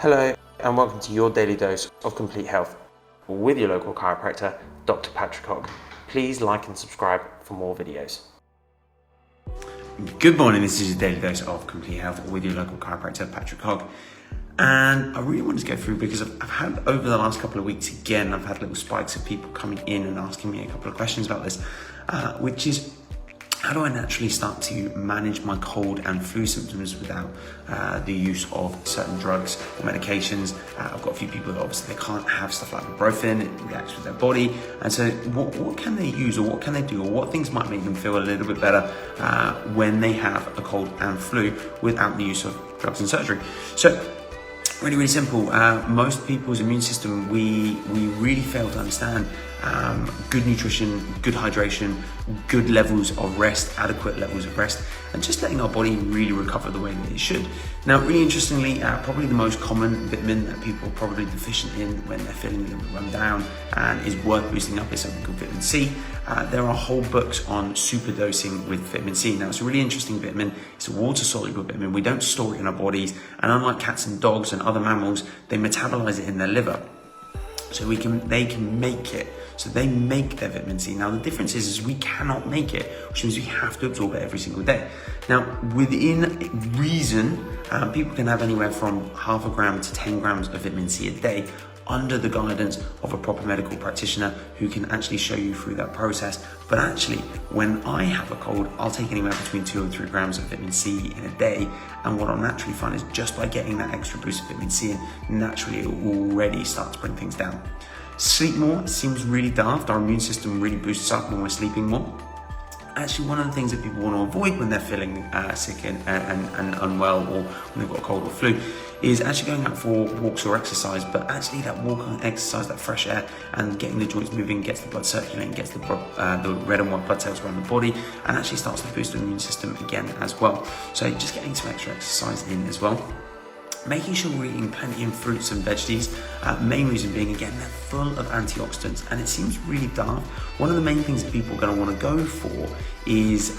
Hello and welcome to your daily dose of complete health with your local chiropractor, Dr. Patrick Hogg. Please like and subscribe for more videos. Good morning, this is your daily dose of complete health with your local chiropractor, Patrick Hogg. And I really wanted to go through because I've had over the last couple of weeks, again, I've had little spikes of people coming in and asking me a couple of questions about this, which is, how do I naturally start to manage my cold and flu symptoms without the use of certain drugs or medications? I've got a few people that obviously they can't have stuff like ibuprofen, it reacts with their body. And so what can they use, or what can they do, or what things might make them feel a little bit better when they have a cold and flu without the use of drugs and surgery? So really simple. Most people's immune system, we really fail to understand good nutrition, good hydration, good levels of rest, adequate levels of rest, and just letting our body really recover the way that it should. Now, really interestingly, probably the most common vitamin that people are probably deficient in when they're feeling a little bit run down and is worth boosting up is something called vitamin C. There are whole books on super dosing with vitamin C. Now, it's a really interesting vitamin. It's a water-soluble vitamin. We don't store it in our bodies, and unlike cats and dogs and other mammals, they metabolize it in their liver. So they can make it. So they make their vitamin C. Now the difference is we cannot make it, which means we have to absorb it every single day. Now within reason, people can have anywhere from 0.5 gram to 10 grams of vitamin C a day, under the guidance of a proper medical practitioner who can actually show you through that process. But actually, when I have a cold, I'll take anywhere between 2 and 3 grams of vitamin C in a day. And what I'll naturally find is just by getting that extra boost of vitamin C in, naturally it will already start to bring things down. Sleep more seems really daft. Our immune system really boosts up when we're sleeping more. Actually, one of the things that people want to avoid when they're feeling sick and unwell, or when they've got a cold or flu, is actually going out for walks or exercise. But actually that walk and exercise, that fresh air and getting the joints moving, gets the blood circulating, gets the red and white blood cells around the body, and actually starts to boost the immune system again as well. So just getting some extra exercise in as well. Making sure we're eating plenty of fruits and veggies, main reason being, again, they're full of antioxidants, and it seems really daft. One of the main things that people are going to want to go for is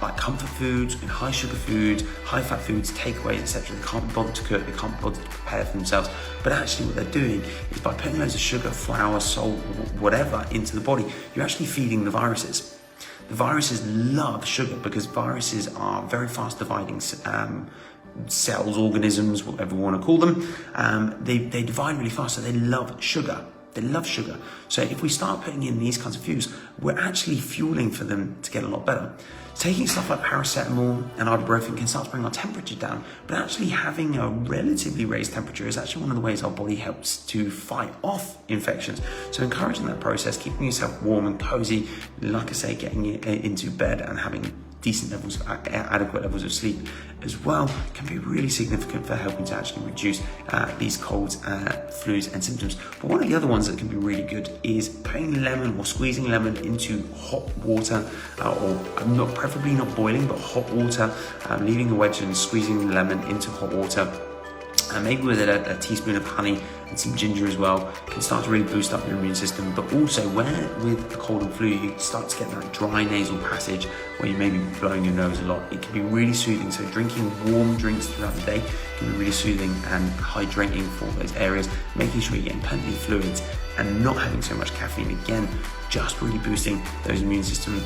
like comfort foods and high sugar foods, high fat foods, takeaways, etc. They can't bother to cook, they can't bother to prepare for themselves, but actually what they're doing is by putting loads of sugar, flour, salt, whatever into the body, you're actually feeding the viruses. The viruses love sugar because viruses are very fast dividing cells, organisms, whatever we want to call them. They divide really fast, so they love sugar. They love sugar. So if we start putting in these kinds of foods, we're actually fueling for them to get a lot better. Taking stuff like paracetamol and ibuprofen can start to bring our temperature down, but actually having a relatively raised temperature is actually one of the ways our body helps to fight off infections. So encouraging that process, keeping yourself warm and cozy, like I say, getting into bed and having decent levels, adequate levels of sleep as well, can be really significant for helping to actually reduce these colds, flus and symptoms. But one of the other ones that can be really good is putting lemon or squeezing lemon into hot water, or preferably not boiling, but hot water, leaving the wedge and squeezing the lemon into hot water. Maybe with a teaspoon of honey and some ginger as well, can start to really boost up your immune system. But also, where with a cold and flu, you start to get that dry nasal passage where you may be blowing your nose a lot, it can be really soothing. So drinking warm drinks throughout the day can be really soothing and hydrating for those areas, making sure you're getting plenty of fluids and not having so much caffeine. Again, just really boosting those immune system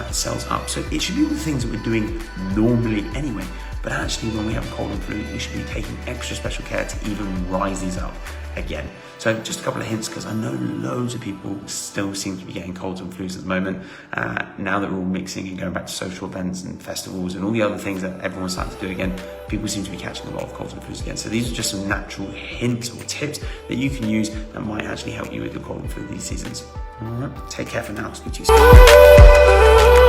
cells up. So it should be all the things that we're doing normally anyway. But actually, when we have a cold and flu, we should be taking extra special care to even rise these up again. So just a couple of hints, because I know loads of people still seem to be getting colds and flus at the moment. Now that we're all mixing and going back to social events and festivals and all the other things that everyone's starting to do again, people seem to be catching a lot of colds and flus again. So these are just some natural hints or tips that you can use that might actually help you with your cold and flu these seasons. All right, take care for now. Speak to you soon.